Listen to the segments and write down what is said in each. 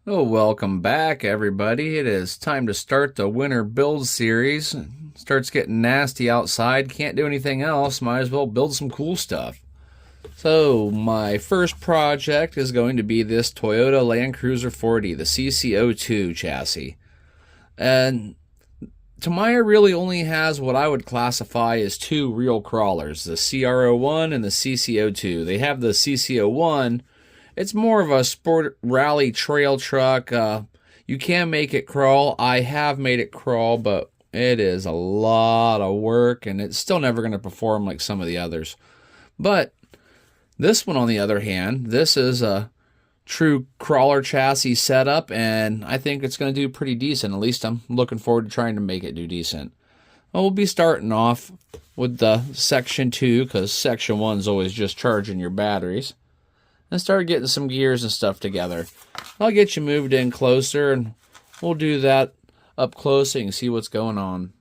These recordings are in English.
Oh, welcome back, everybody. It is time to start the winter build series. Starts getting nasty outside. Can't do anything else. Might as well build some cool stuff. So, my first project is going to be this Toyota Land Cruiser 40, the CC-02 chassis. And Tamiya really only has what I would classify as two real crawlers, the CR01 and the CC-02. They have the CC-01. It's more of a sport rally trail truck. You can make it crawl. I have made it crawl, but it is a lot of work, and it's still never going to perform like some of the others. But this one, on the other hand, this is a true crawler chassis setup, and I think it's going to do pretty decent. At least I'm looking forward to trying to make it do decent. We'll be starting off with the Section 2, because Section 1 is always just charging your batteries. And start getting some gears and stuff together. I'll get you moved in closer, and we'll do that up close so you can see what's going on.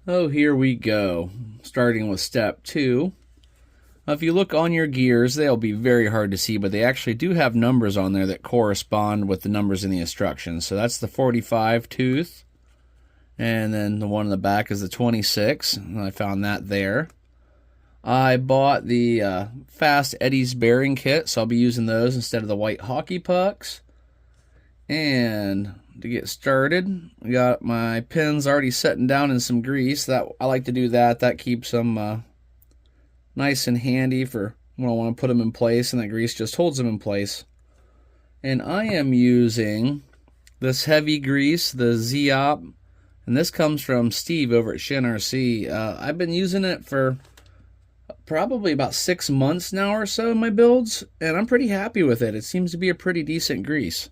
Oh, here we go. Starting with step 2. If you look on your gears, they'll be very hard to see, but they actually do have numbers on there that correspond with the numbers in the instructions. So that's the 45 tooth, and then the one in the back is the 26, and I found that there. I bought the Fast Eddie's bearing kit, so I'll be using those instead of the white hockey pucks. And to get started, I got my pins already setting down in some grease. I like to do that. That keeps them nice and handy for when I want to put them in place, and that grease just holds them in place. And I am using this heavy grease, the Z-Op, and this comes from Steve over at Shin RC. I've been using it for probably about 6 months now or so in my builds, and I'm pretty happy with it. It seems to be a pretty decent grease.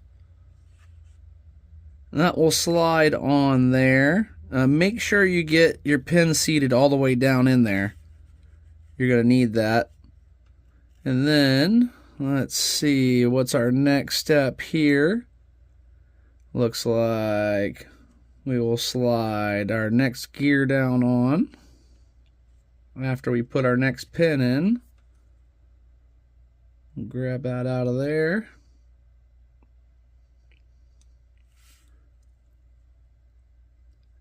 And that will slide on there. Make sure you get your pin seated all the way down in there. You're going to need that. And then, let's see, what's our next step here? Looks like we will slide our next gear down on after we put our next pin in. We'll grab that out of there.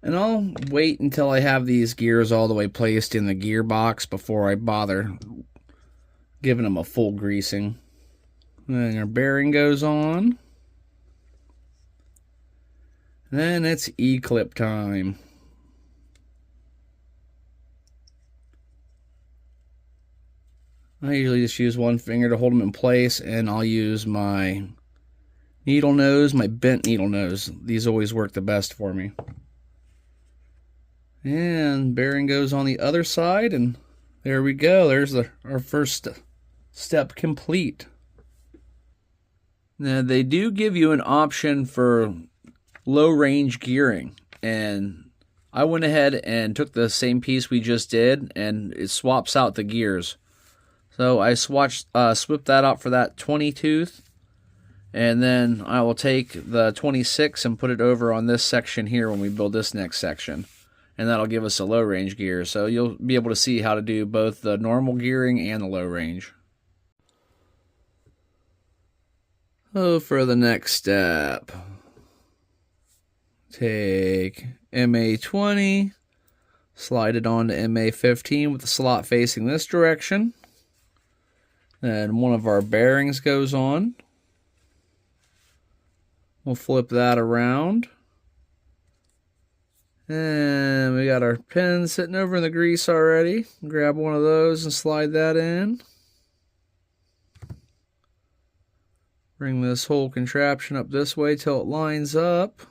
And I'll wait until I have these gears all the way placed in the gearbox before I bother giving them a full greasing. Then our bearing goes on. Then it's E-clip time. I usually just use one finger to hold them in place, and I'll use my needle nose, my bent needle nose. These always work the best for me. And bearing goes on the other side, and there we go. There's our first step complete. Now, they do give you an option for low range gearing, and I went ahead and took the same piece we just did, and it swaps out the gears. So I swapped that out for that 20 tooth, and then I will take the 26 and put it over on this section here when we build this next section. And that'll give us a low range gear. So you'll be able to see how to do both the normal gearing and the low range. So for the next step, take MA20, slide it onto MA15 with the slot facing this direction. Then one of our bearings goes on. We'll flip that around. And we got our pin sitting over in the grease already. Grab one of those and slide that in. Bring this whole contraption up this way till it lines up.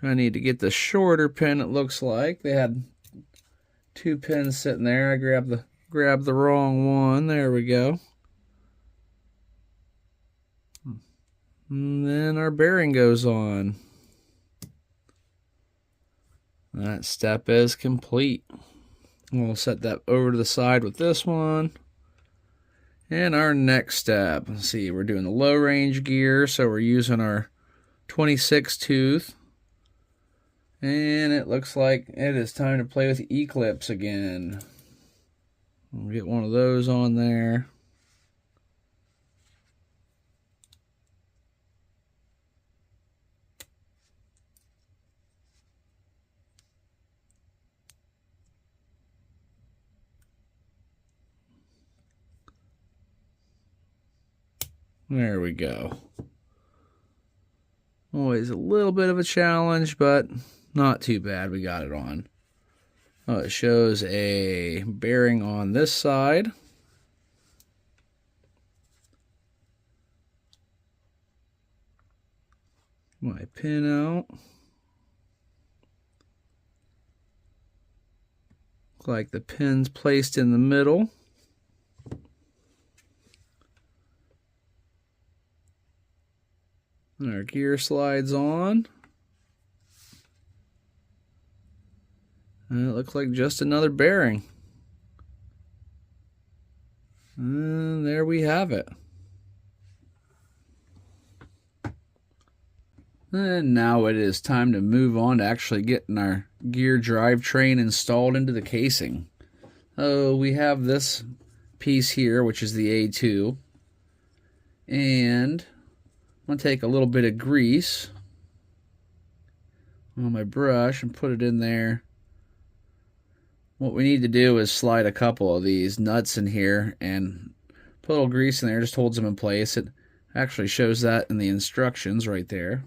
I need to get the shorter pin, it looks like. They had 2 pins sitting there. I grabbed the wrong one. There we go. And then our bearing goes on. That step is complete. We'll set that over to the side with this one. And our next step, let's see, we're doing the low range gear, so we're using our 26 tooth. And it looks like it is time to play with E-clips again. We'll get one of those on there. There we go. Always a little bit of a challenge, but not too bad. We got it on. Oh, it shows a bearing on this side. My pin out. Looks like the pin's placed in the middle. And our gear slides on. And it looks like just another bearing. And there we have it. And now it is time to move on to actually getting our gear drivetrain installed into the casing. So we have this piece here, which is the A2. And I'm going to take a little bit of grease on my brush and put it in there. What we need to do is slide a couple of these nuts in here and put a little grease in there, just holds them in place. It actually shows that in the instructions right there.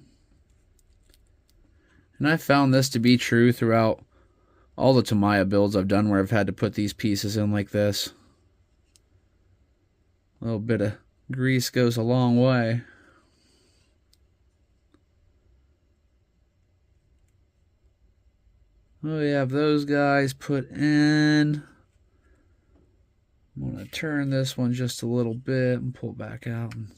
And I found this to be true throughout all the Tamiya builds I've done where I've had to put these pieces in like this. A little bit of grease goes a long way. We have those guys put in. I'm going to turn this one just a little bit and pull it back out and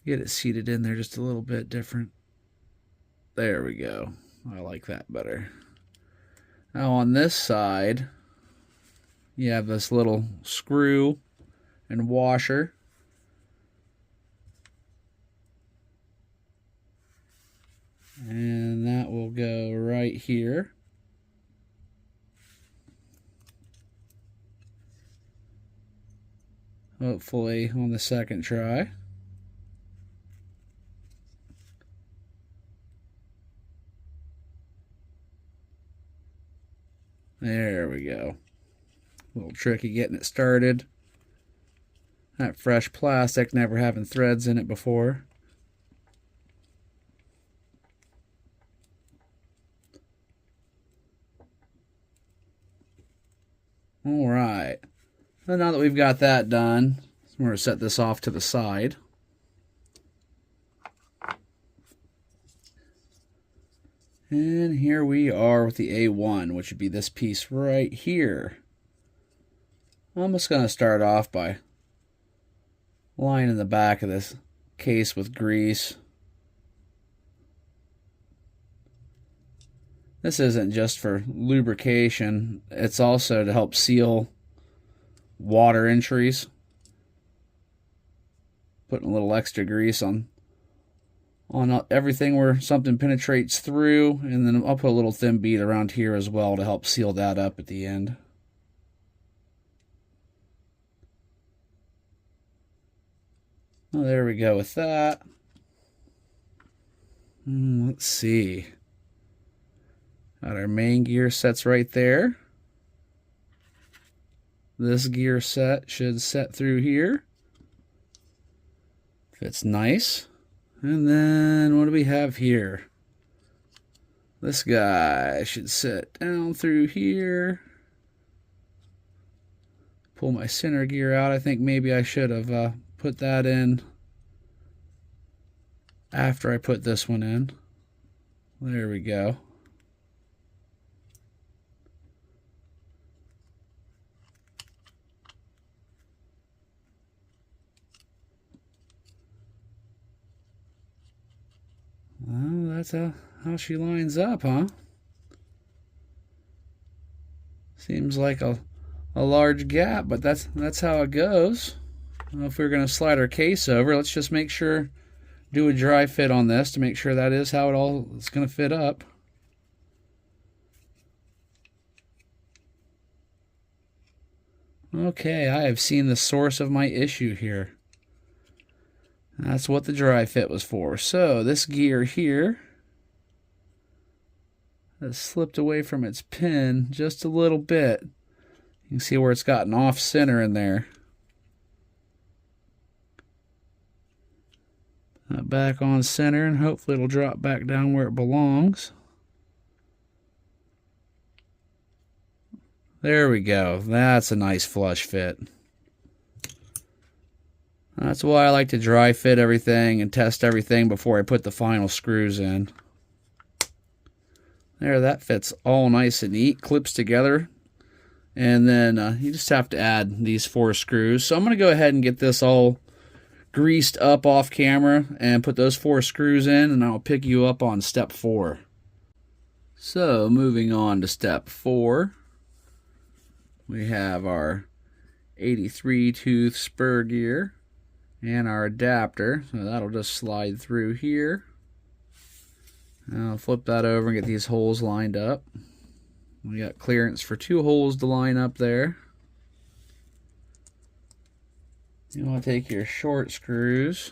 get it seated in there just a little bit different. There we go. I like that better. Now on this side, you have this little screw and washer. And that will go right here. Hopefully on the second try. There we go. A little tricky getting it started. That fresh plastic, never having threads in it before. Alright, so now that we've got that done, we're going to set this off to the side. And here we are with the A1, which would be this piece right here. I'm just going to start off by lining the back of this case with grease. This isn't just for lubrication, it's also to help seal water entries. Putting a little extra grease on everything where something penetrates through, and then I'll put a little thin bead around here as well to help seal that up at the end. Well, there we go with that. Let's see. Got our main gear sets right there. This gear set should set through here. Fits nice. And then what do we have here? This guy should set down through here. Pull my center gear out. I think maybe I should have put that in after I put this one in. There we go. Well, that's how she lines up, huh? Seems like a large gap, but that's how it goes. If we're going to slide our case over, let's just make sure, do a dry fit on this to make sure that is how it's going to fit up. Okay, I have seen the source of my issue here. That's what the dry fit was for. So this gear here has slipped away from its pin just a little bit. You can see where it's gotten off center in there. Back on center, and hopefully it'll drop back down where it belongs. There we go. That's a nice flush fit. That's why I like to dry fit everything and test everything before I put the final screws in. There, that fits all nice and neat, clips together. And then you just have to add these 4 screws. So I'm going to go ahead and get this all greased up off camera and put those 4 screws in, and I'll pick you up on step 4. So moving on to step 4, we have our 83 tooth spur gear and our adapter. So that'll just slide through here. I'll flip that over and get these holes lined up. We got clearance for 2 holes to line up there. You want to take your short screws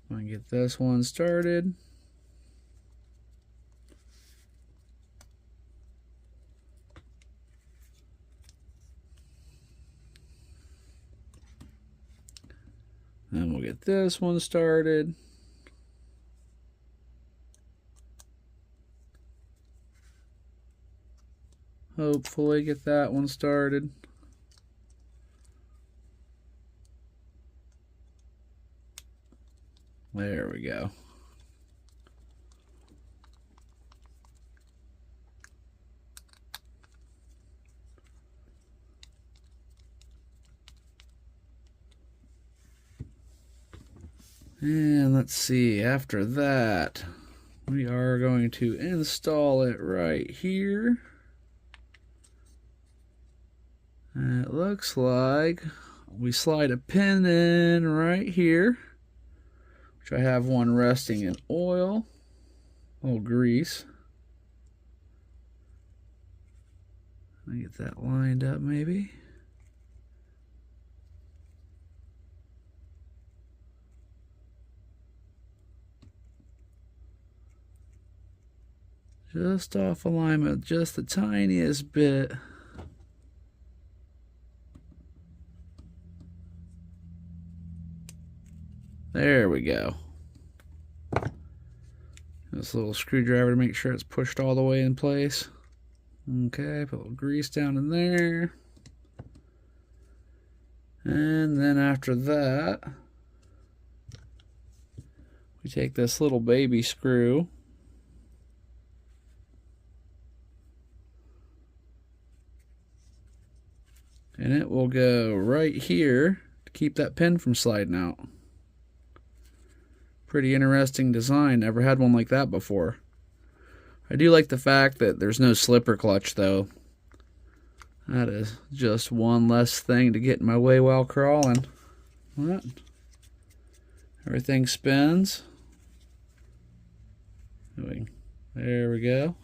and get this one started. Then we'll get this one started. Hopefully get that one started. There we go. And let's see, after that, we are going to install it right here. And it looks like we slide a pin in right here, which I have one resting in oil, a little grease. Let me get that lined up maybe. Just off alignment, just the tiniest bit. There we go. This little screwdriver to make sure it's pushed all the way in place. Okay, put a little grease down in there. And then after that, we take this little baby screw and it will go right here to keep that pin from sliding out. Pretty interesting design. Never had one like that before. I do like the fact that there's no slipper clutch though. That is just one less thing to get in my way while crawling. What? Everything spins. There we go.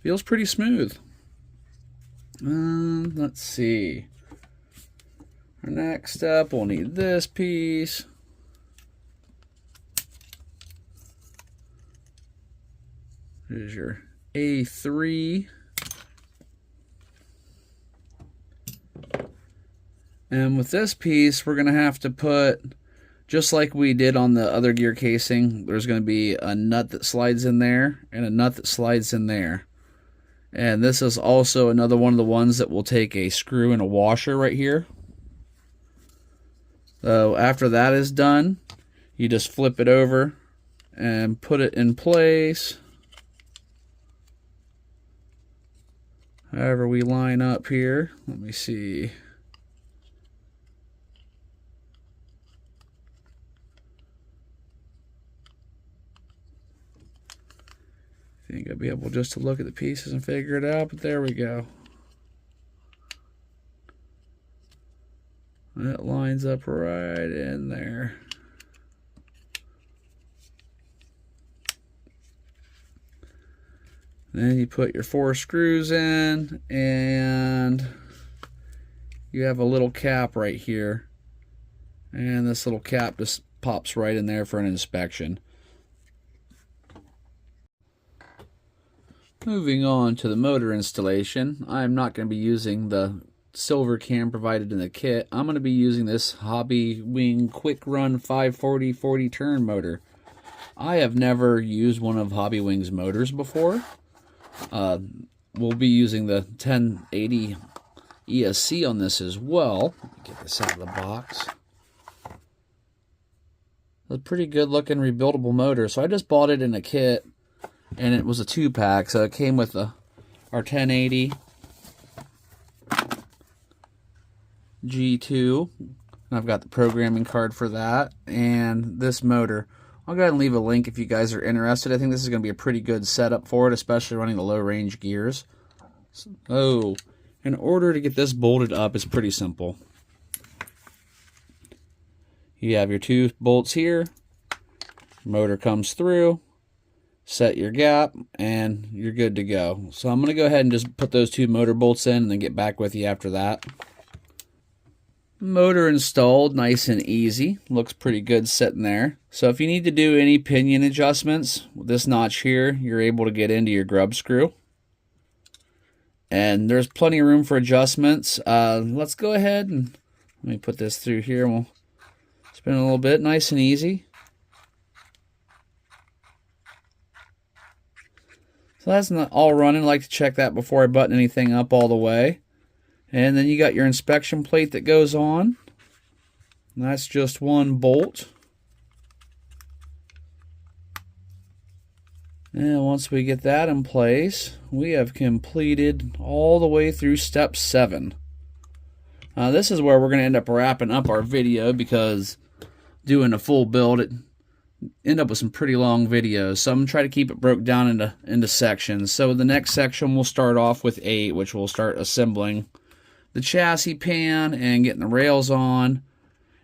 Feels pretty smooth. Let's see. Our next up, we'll need this piece. Here's your A3. And with this piece, we're going to have to put, just like we did on the other gear casing, there's going to be a nut that slides in there and a nut that slides in there. And this is also another one of the ones that will take a screw and a washer right here. So after that is done, you just flip it over and put it in place. However we line up here. Let me see. I think I'll be able just to look at the pieces and figure it out, but there we go. That lines up right in there. Then you put your 4 screws in, and you have a little cap right here. And this little cap just pops right in there for an inspection. Moving on to the motor installation, I'm not going to be using the silver cam provided in the kit. I'm going to be using this Hobby Wing Quick Run 540 40 turn motor. I have never used one of Hobby Wing's motors before. We'll be using the 1080 ESC on this as well. Let me get this out of the box. A pretty good looking rebuildable motor. So I just bought it in a kit, and it was a 2-pack. So it came with our 1080 G2. And I've got the programming card for that, and this motor. I'll go ahead and leave a link if you guys are interested. I think this is going to be a pretty good setup for it, especially running the low range gears. So, in order to get this bolted up, it's pretty simple. You have your 2 bolts here. Motor comes through. Set your gap, and you're good to go. So I'm going to go ahead and just put those 2 motor bolts in and then get back with you after that. Motor installed, nice and easy. Looks pretty good sitting there. So if you need to do any pinion adjustments, with this notch here, you're able to get into your grub screw. And there's plenty of room for adjustments. Let's go ahead and let me put this through here, and we'll spin a little bit, nice and easy. So that's not all running. I like to check that before I button anything up all the way. And then you got your inspection plate that goes on. And that's just 1 bolt. And once we get that in place, we have completed all the way through step 7. This is where we're going to end up wrapping up our video, because doing a full build, it end up with some pretty long videos. So I'm going to try to keep it broke down into sections. So the next section we'll start off with 8, which we'll start assembling the chassis pan and getting the rails on,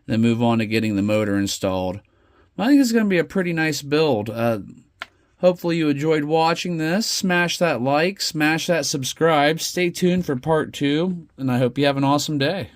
then move on to getting the motor installed. I think it's going to be a pretty nice build. Hopefully you enjoyed watching this. Smash that like, smash that subscribe. Stay tuned for part 2, and I hope you have an awesome day.